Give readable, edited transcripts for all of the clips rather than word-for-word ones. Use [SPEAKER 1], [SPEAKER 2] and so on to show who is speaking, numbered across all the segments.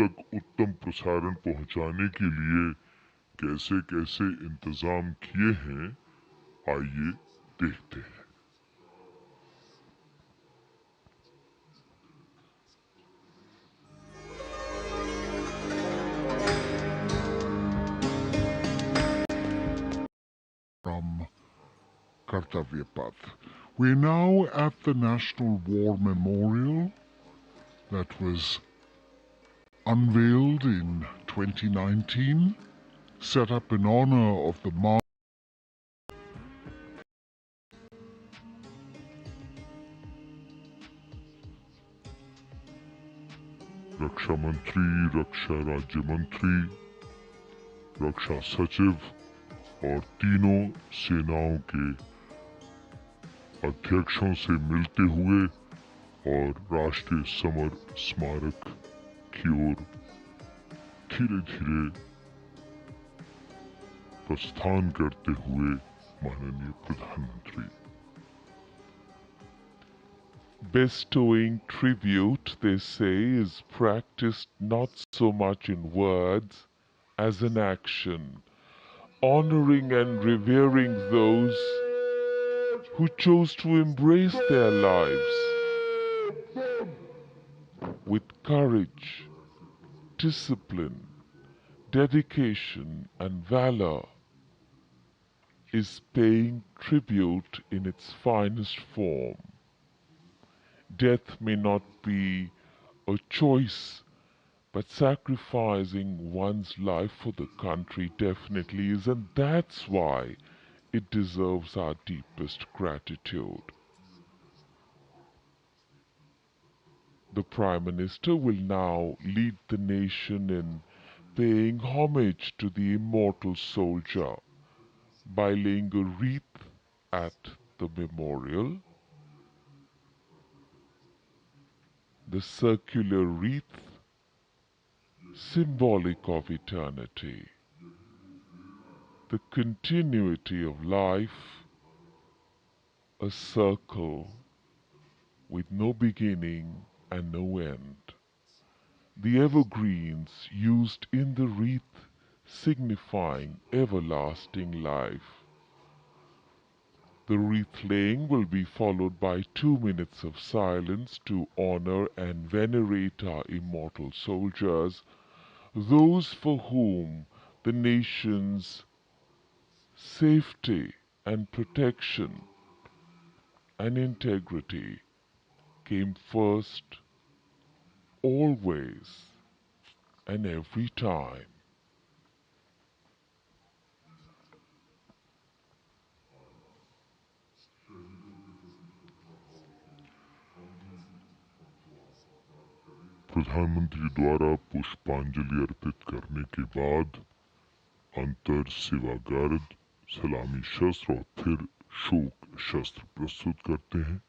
[SPEAKER 1] तक उत्तम प्रसारण पहुंचाने के लिए कैसे कैसे इंतजाम किए हैं, आइए देखते हैं। From Kartavya Path. We're now at the National War Memorial that was unveiled in 2019, set up in honor of the रक्षा मंत्री, रक्षा राज्य मंत्री, रक्षा सचिव और तीनों सेनाओं के अध्यक्षों से मिलते हुए और राष्ट्रीय समर स्मारक की ओर धीरे धीरे प्रस्थान करते हुए माननीय प्रधानमंत्री।
[SPEAKER 2] Bestowing tribute, they say, is practiced not so much in words as in action, honoring and revering those who chose to embrace their lives with courage, discipline, dedication, and valor is paying tribute in its finest form. Death may not be a choice, but sacrificing one's life for the country definitely is, and that's why it deserves our deepest gratitude. The Prime Minister will now lead the nation in paying homage to the immortal soldier by laying a wreath at the memorial. The circular wreath, symbolic of eternity, the continuity of life, a circle with no beginning and no end. The evergreens used in the wreath signifying everlasting life. The wreath laying will be followed by 2 minutes of silence to honor and venerate our immortal soldiers, those for whom the nation's safety and protection and integrity came first, always and every time.
[SPEAKER 1] प्रधानमंत्री द्वारा पुष्पांजलि अर्पित करने के बाद अंतर सेवागार्द सलामी शस्त्र और फिर शोक शस्त्र प्रस्तुत करते हैं।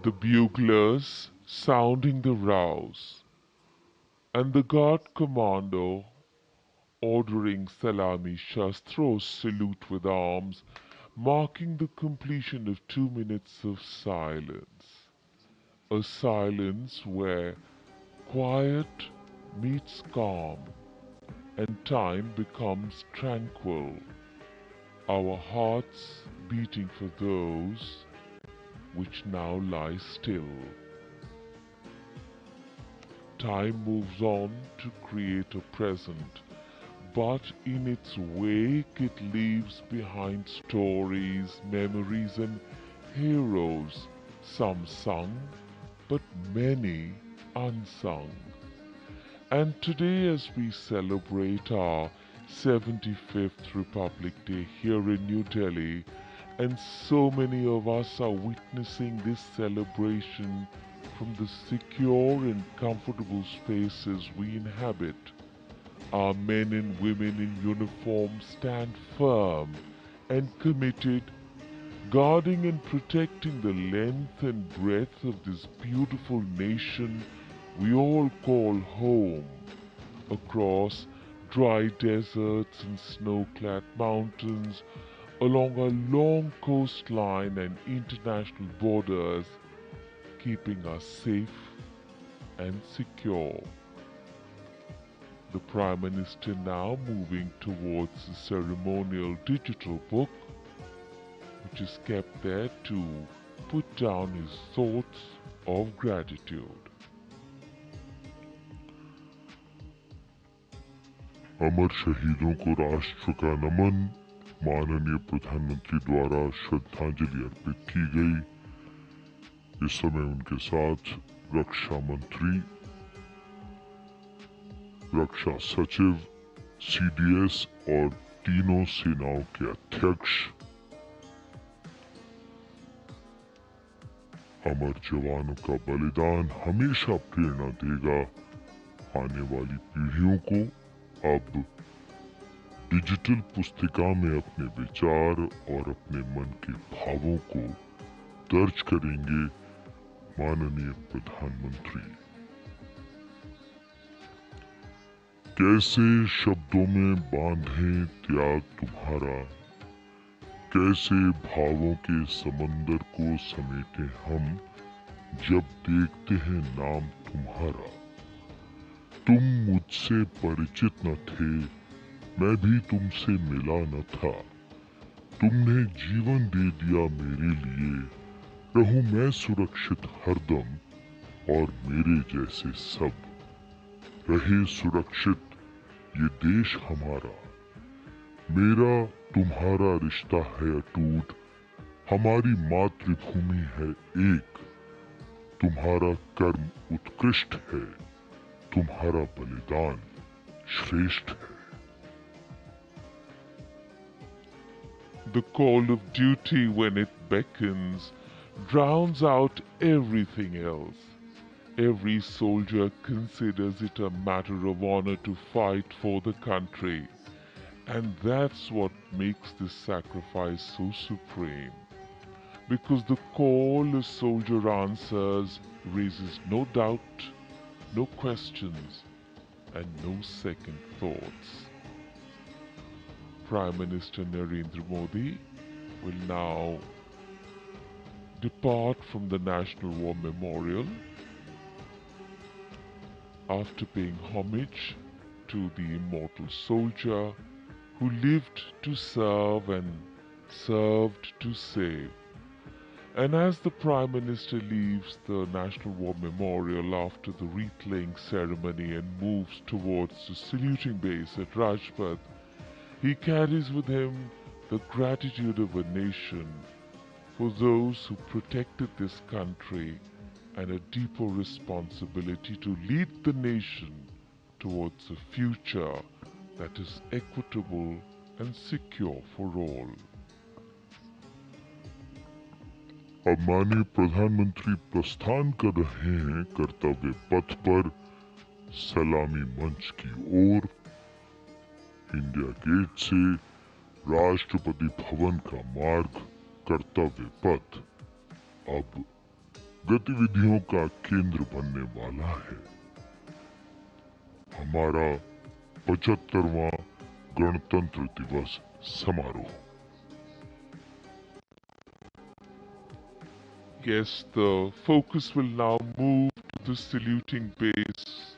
[SPEAKER 2] The buglers sounding the rouse, and the guard commando ordering Salami Shastro's salute with arms, marking the completion of 2 minutes of silence. A silence where quiet meets calm and time becomes tranquil, our hearts beating for those which now lie still. Time moves on to create a present, but in its wake it leaves behind stories, memories, and heroes, some sung, but many unsung. And today, as we celebrate our 75th Republic Day here in New Delhi, and so many of us are witnessing this celebration from the secure and comfortable spaces we inhabit, our men and women in uniform stand firm and committed, guarding and protecting the length and breadth of this beautiful nation we all call home, across dry deserts and snow-clad mountains, along a long coastline and international borders, keeping us safe and secure. The Prime Minister now moving towards the ceremonial digital book, which is kept there to put down his thoughts of gratitude.
[SPEAKER 1] अमर शहीदों को राष्ट्र का नमन। माननीय प्रधानमंत्री द्वारा श्रद्धांजलि अर्पित की गई। इस समय उनके साथ रक्षा मंत्री, रक्षा सचिव, सीडीएस और तीनों सेनाओं के अध्यक्ष। अमर जवानों का बलिदान हमेशा प्रेरणा देगा आने वाली पीढ़ियों को। अब डिजिटल पुस्तिका में अपने विचार और अपने मन के भावों को दर्ज करेंगे माननीय प्रधानमंत्री। कैसे शब्दों में बांधें त्याग तुम्हारा, कैसे भावों के समंदर को समेटे हम जब देखते हैं नाम तुम्हारा। तुम मुझसे परिचित न थे, मैं भी तुमसे मिला न था। तुमने जीवन दे दिया मेरे लिए, रहूं मैं सुरक्षित हरदम और मेरे जैसे सब। रहे सुरक्षित ये देश हमारा, मेरा तुम्हारा रिश्ता है अटूट। हमारी मातृभूमि है एक, तुम्हारा कर्म उत्कृष्ट है, तुम्हारा बलिदान श्रेष्ठ है।
[SPEAKER 2] The call of duty, when it beckons, drowns out everything else. Every soldier considers it a matter of honor to fight for the country, and that's what makes this sacrifice so supreme. Because the call a soldier answers raises no doubt, no questions, and no second thoughts. Prime Minister Narendra Modi will now depart from the National War Memorial after paying homage to the immortal soldier who lived to serve and served to save. And as the Prime Minister leaves the National War Memorial after the wreath-laying ceremony and moves towards the saluting base at Rajpath, he carries with him the gratitude of a nation for those who protected this country and a deeper responsibility to lead the nation towards a future that is equitable and secure for all.
[SPEAKER 1] अब माननीय प्रधानमंत्री प्रस्थान कर रहे हैं कर्तव्य पथ पर सलामी मंच की ओर। इंडिया गेट से राष्ट्रपति भवन का मार्ग कर्तव्य पथ अब गतिविधियों का केंद्र बनने वाला है। हमारा 75वां गणतंत्र दिवस समारोह।
[SPEAKER 2] Yes, the focus will now move to the saluting base,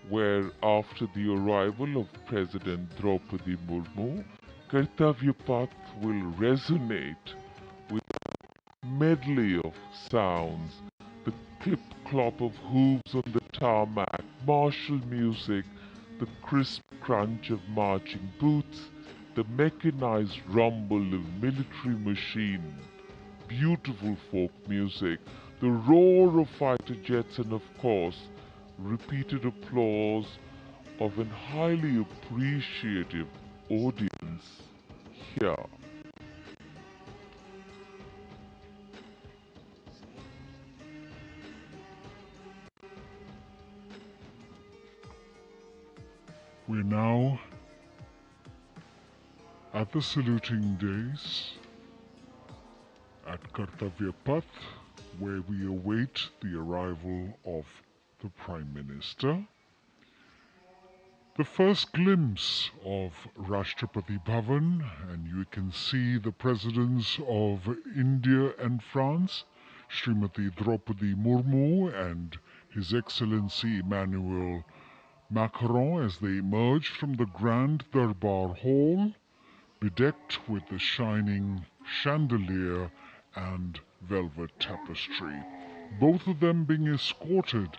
[SPEAKER 2] where after the arrival of President Draupadi Murmu, Kartavya Path will resonate with a medley of sounds, the clip-clop of hooves on the tarmac, martial music, the crisp crunch of marching boots, the mechanized rumble of military machine, beautiful folk music, the roar of fighter jets, and of course, repeated applause of an highly appreciative audience here.
[SPEAKER 1] We're now at the saluting days at Kartavya Path, where we await the arrival of the Prime Minister. The first glimpse of Rashtrapati Bhavan, and you can see the presidents of India and France, Srimati Draupadi Murmu and His Excellency Emmanuel Macron, as they emerge from the Grand Darbar Hall, bedecked with the shining chandelier and velvet tapestry. Both of them being escorted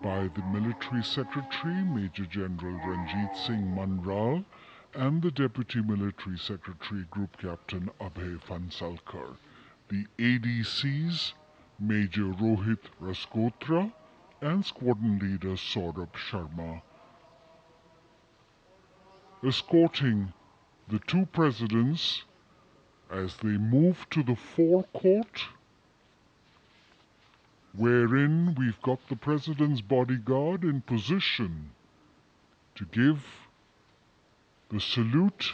[SPEAKER 1] by the Military Secretary, Major General Ranjit Singh Manral, and the Deputy Military Secretary, Group Captain Abhay Fansalkar. The ADCs, Major Rohit Raskotra and Squadron Leader Saurabh Sharma, escorting the two presidents as they move to the forecourt, wherein we've got the president's bodyguard in position to give the salute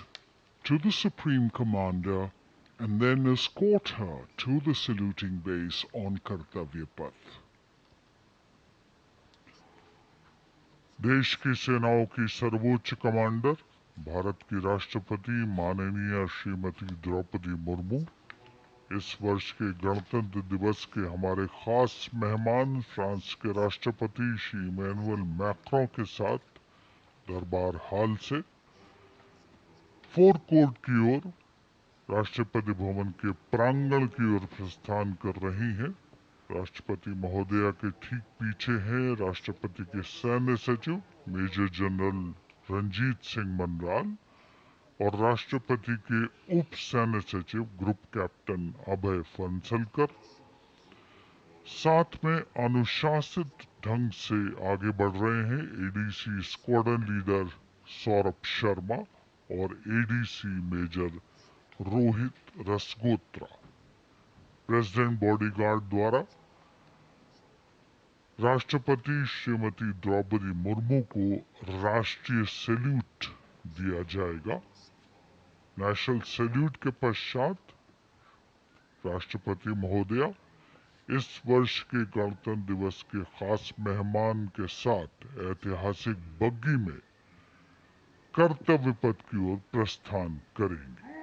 [SPEAKER 1] to the Supreme Commander and then escort her to the saluting base on Kartavya Path. देश की सेनाओं की सर्वोच्च commander Bharat की राष्ट्रपति माननीय श्रीमती द्रौपदी मुर्मू, इस वर्ष के गणतंत्र दिवस के हमारे खास मेहमान फ्रांस के राष्ट्रपति श्री इमैनुअल मैक्रों के साथ दरबार हाल से फोरकोर्ट की ओर राष्ट्रपति भवन के प्रांगण की ओर प्रस्थान कर रही हैं। राष्ट्रपति महोदया के ठीक पीछे हैं राष्ट्रपति के सैन्य सचिव मेजर जनरल रंजीत सिंह मनराल और राष्ट्रपति के उप सैन्य सचिव ग्रुप कैप्टन अभय फंसलकर। साथ में अनुशासित ढंग से आगे बढ़ रहे हैं ADC squadron leader Saurabh Sharma और ADC major Rohit Rasgotra. President bodyguard द्वारा राष्ट्रपति श्रीमती द्रौपदी मुर्मू को राष्ट्रीय सैल्यूट दिया जाएगा। नेशनल सैल्यूट के पश्चात राष्ट्रपति महोदया इस वर्ष के गणतंत्र दिवस के खास मेहमान के साथ ऐतिहासिक बग्गी में कर्तव्य पथ की ओर प्रस्थान करेंगे।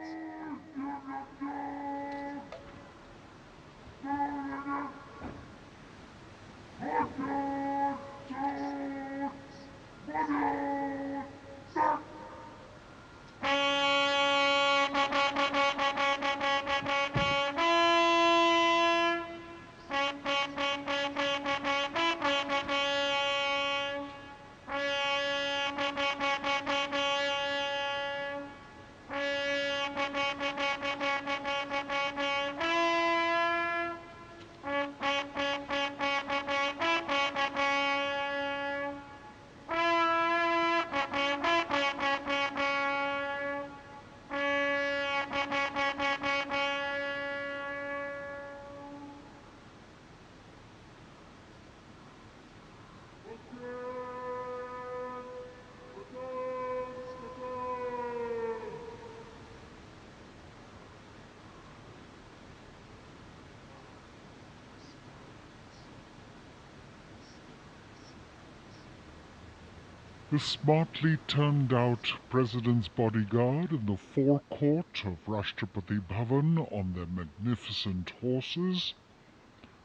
[SPEAKER 1] The smartly turned out president's bodyguard in the forecourt of Rashtrapati Bhavan on their magnificent horses,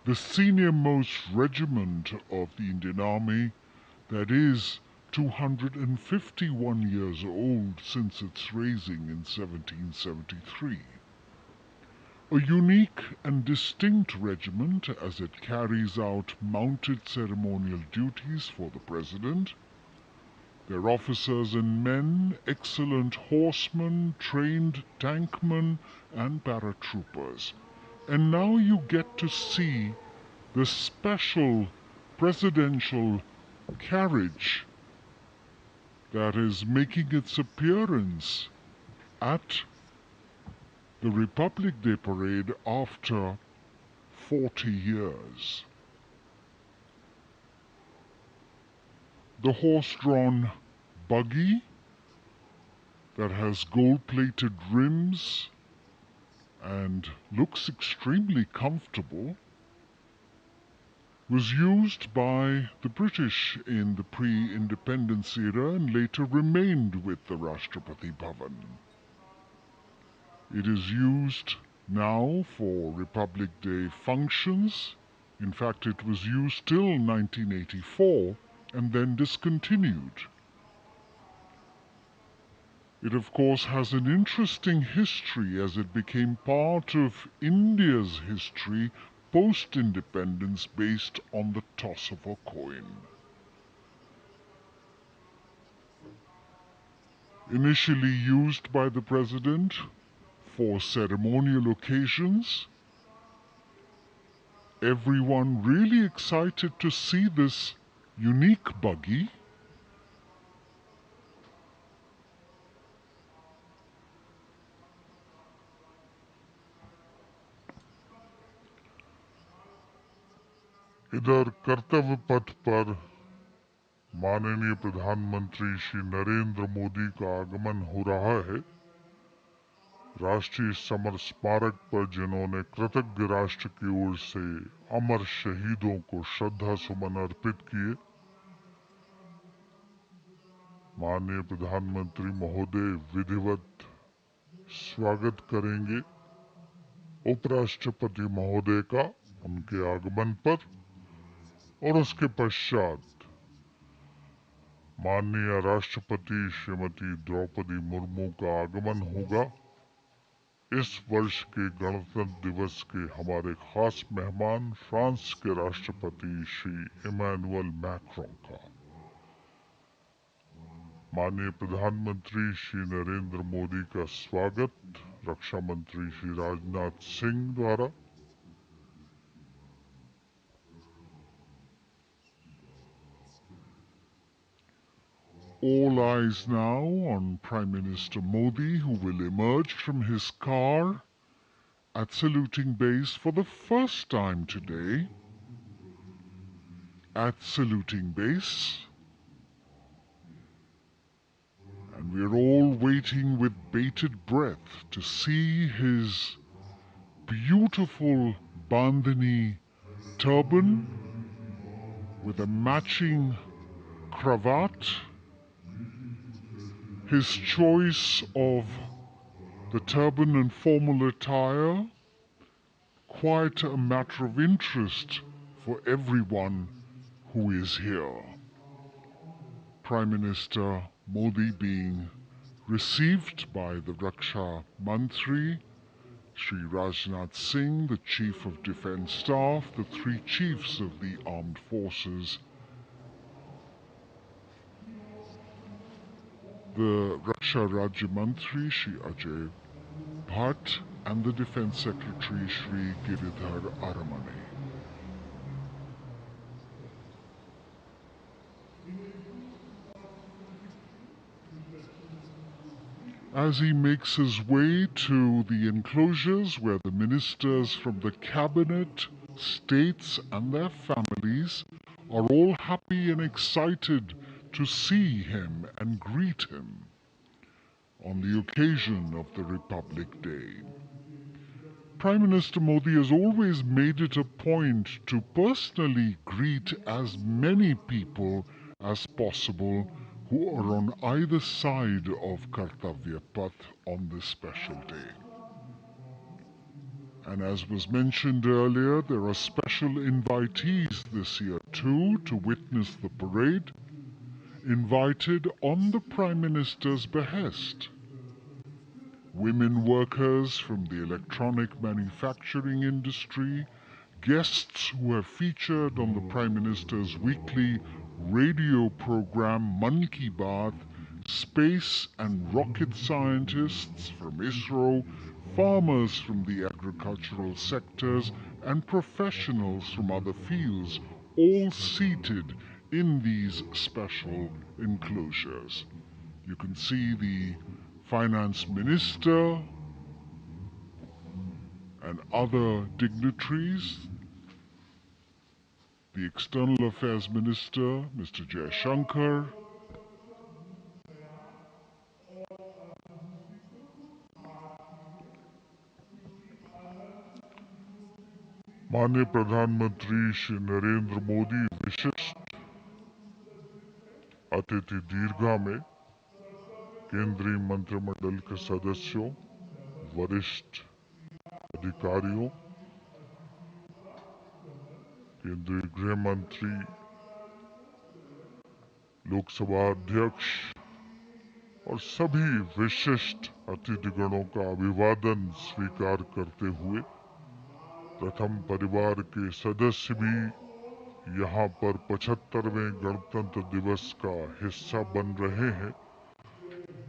[SPEAKER 1] the senior-most regiment of the Indian Army, that is 251 years old since its raising in 1773. A unique and distinct regiment as it carries out mounted ceremonial duties for the President. Their officers and men, excellent horsemen, trained tankmen and paratroopers. And now you get to see the special presidential carriage that is making its appearance at the Republic Day parade after 40 years. The horse-drawn buggy that has gold-plated rims and looks extremely comfortable was used by the British in the pre-independence era and later remained with the Rashtrapati Bhavan. It is used now for Republic Day functions. In fact, it was used till 1984 and then discontinued. It, of course, has an interesting history as it became part of India's history post-independence based on the toss of a coin. Initially used by the President for ceremonial occasions, everyone really excited to see this unique buggy. इधर कर्तव्य पथ पर माननीय प्रधानमंत्री श्री नरेंद्र मोदी का आगमन हो रहा है। राष्ट्रीय समर स्मारक पर जिन्होंने कृतज्ञ राष्ट्र की ओर से अमर शहीदों को श्रद्धा सुमन अर्पित किए, माननीय प्रधानमंत्री महोदय विधिवत स्वागत करेंगे उपराष्ट्रपति महोदय का उनके आगमन पर, और उसके पश्चात माननीय राष्ट्रपति श्रीमती द्रौपदी मुर्मू का आगमन होगा। इस वर्ष के गणतंत्र दिवस के हमारे खास मेहमान फ्रांस के राष्ट्रपति श्री इमैनुअल मैक्रों का। माननीय प्रधानमंत्री श्री नरेंद्र मोदी का स्वागत रक्षा मंत्री श्री राजनाथ सिंह द्वारा
[SPEAKER 3] All eyes now on Prime Minister Modi, who will emerge from his car at saluting base for the first time today. At saluting base. And we're all waiting with bated breath to see his beautiful bandhani turban with a matching cravat, his choice of the turban and formal attire, quite a matter of interest for everyone who is here. Prime Minister Modi being received by the Raksha Mantri, Shri Rajnath Singh, the Chief of Defence Staff, the three chiefs of the armed forces, the Raksha Rajya Mantri, Shri Ajay Bhatt, and the Defence Secretary, Shri Giridhar Aramane. As he makes his way to the enclosures where the ministers from the cabinet, states and their families are all happy and excited to see him and greet him on the occasion of the Republic Day. Prime Minister Modi has always made it a point to personally greet as many people as possible who are on either side of Kartavya Path on this special day. And as was mentioned earlier, there are special invitees this year too to witness the parade, invited on the Prime Minister's behest. Women workers from the electronic manufacturing industry, guests who have featured on the Prime Minister's weekly radio program Mann Ki Baat, space and rocket scientists from ISRO, farmers from the agricultural sectors, and professionals from other fields, all seated in these special enclosures. You can see the Finance Minister and other dignitaries, the External Affairs Minister, Mr. Jaishankar, माननीय प्रधानमंत्री श्री नरेंद्र मोदी विशिष्ट अतिथि दीर्घा में केंद्रीय मंत्रिमंडल के सदस्यों, वरिष्ठ अधिकारियों, केंद्रीय गृह मंत्री, लोकसभा अध्यक्ष और सभी विशिष्ट अतिथिगणों का अभिवादन स्वीकार करते हुए प्रथम परिवार के सदस्य भी यहाँ पर 75वें गणतंत्र दिवस का हिस्सा बन रहे हैं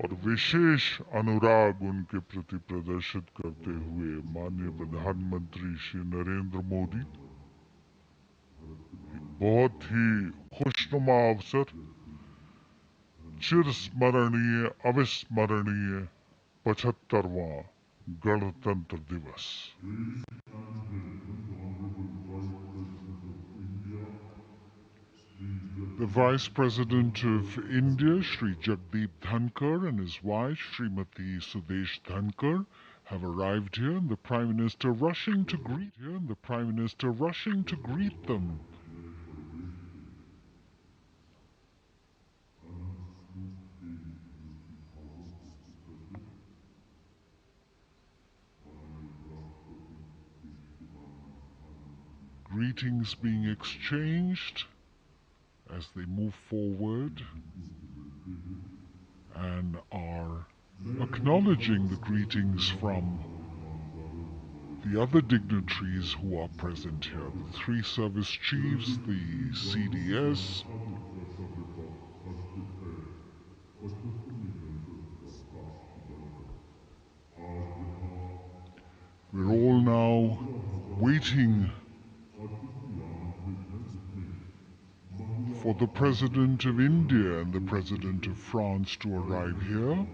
[SPEAKER 3] और विशेष अनुराग उनके प्रति प्रदर्शित करते हुए माननीय प्रधानमंत्री श्री नरेंद्र मोदी बहुत ही खुशनुमा अवसर, चिरस्मरणीय अविस्मरणीय 75वां गणतंत्र दिवस। The Vice President of India, Shri Jagdeep Dhankar, and his wife, Srimati Sudesh Dhankar, have arrived here, and the Prime Minister rushing to greet them. Greetings being exchanged as they move forward and are acknowledging the greetings from the other dignitaries who are present here, the three service chiefs, the CDS, we're all now waiting for the President of India and the President of France to arrive here.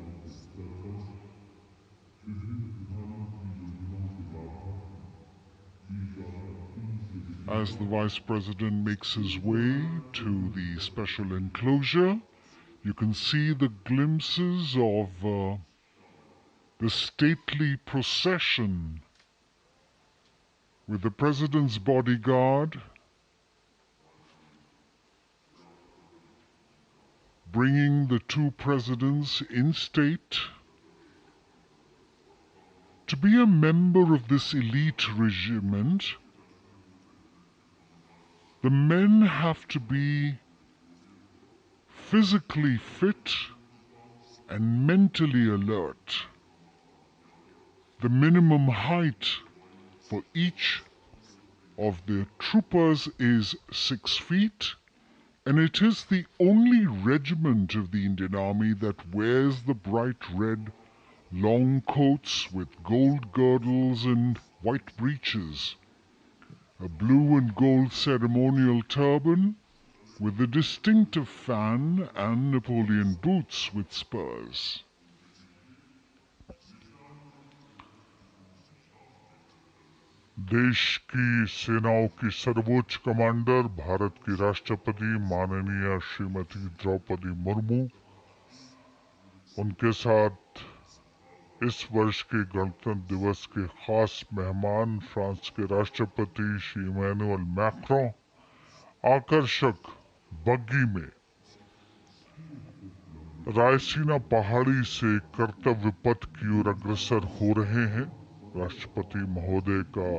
[SPEAKER 3] As the Vice President makes his way to the special enclosure, you can see the glimpses of the stately procession with the President's bodyguard bringing the two presidents in state. To be a member of this elite regiment, the men have to be physically fit and mentally alert. The minimum height for each of the troopers is 6 feet, and it is the only regiment of the Indian Army that wears the bright red long coats with gold girdles and white breeches, a blue and gold ceremonial turban with a distinctive fan and Napoleon boots with spurs.
[SPEAKER 1] देश की सेनाओं की सर्वोच्च commander Bharat की राष्ट्रपति माननीय श्रीमती द्रौपदी मुर्मू, उनके साथ इस वर्ष के गणतंत्र दिवस के खास मेहमान फ्रांस के राष्ट्रपति श्री इमैनुअल मैक्रों आकर्षक बग्गी में रायसीना पहाड़ी से कर्तव्य पथ की ओर अग्रसर हो रहे हैं। राष्ट्रपति महोदय का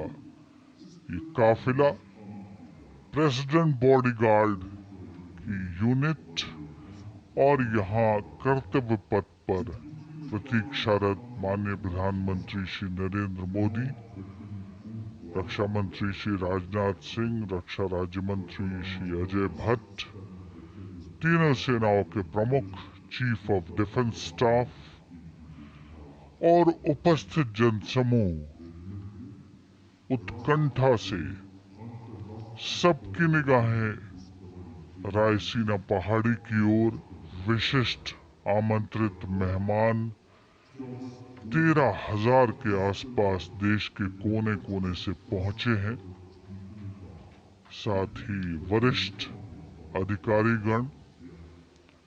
[SPEAKER 1] ये काफिला प्रेसिडेंट बॉडीगार्ड की यूनिट और यहाँ कर्तव्य पथ पर प्रतीक्षारत माननीय प्रधानमंत्री श्री नरेंद्र मोदी, रक्षा मंत्री श्री राजनाथ सिंह, रक्षा राज्य मंत्री श्री अजय भट्ट, तीनों सेनाओं के प्रमुख, चीफ ऑफ डिफेंस स्टाफ और उपस्थित जनसमूह उत्कंठा से सबकी निगाहें रायसीना पहाड़ी की ओर विशिष्ट आमंत्रित मेहमान 13,000 के आसपास देश के कोने कोने से पहुंचे हैं। साथ ही वरिष्ठ अधिकारीगण,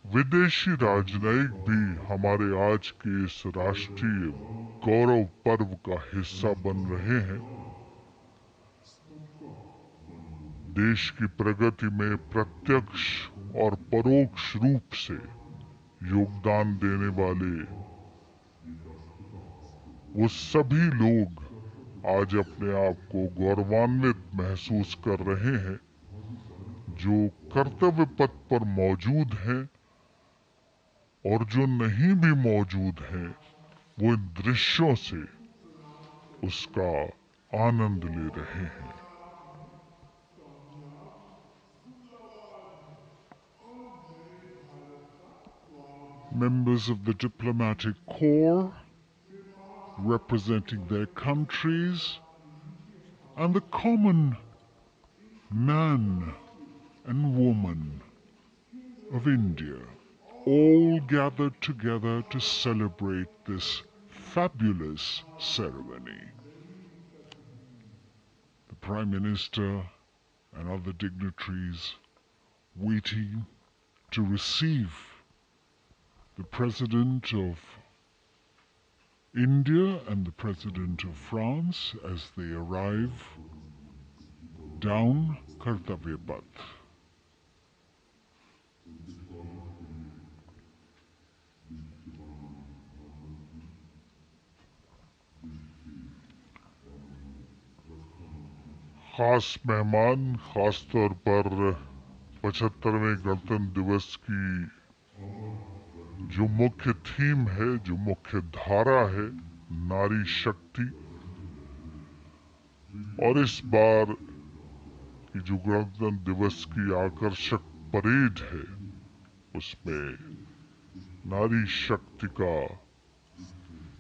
[SPEAKER 1] विदेशी राजनयिक भी हमारे आज के इस राष्ट्रीय गौरव पर्व का हिस्सा बन रहे हैं। देश की प्रगति में प्रत्यक्ष और परोक्ष रूप से योगदान देने वाले वो सभी लोग आज अपने आप को गौरवान्वित महसूस कर रहे हैं जो कर्तव्य पथ पर मौजूद हैं, और जो नहीं भी मौजूद हैं वो इन दृश्यों से उसका आनंद ले रहे हैं।
[SPEAKER 3] Members of the diplomatic corps representing their countries and the common man and woman of India all gathered together to celebrate this fabulous ceremony. The Prime Minister and other dignitaries waiting to receive the President of India and the President of France as they arrive down Kartavya Path.
[SPEAKER 1] खास मेहमान, खास तौर पर 75वें गणतंत्र दिवस की जो मुख्य थीम है, जो मुख्य धारा है, नारी शक्ति, और इस बार की जो गणतंत्र दिवस की आकर्षक परेड है उसमें नारी शक्ति का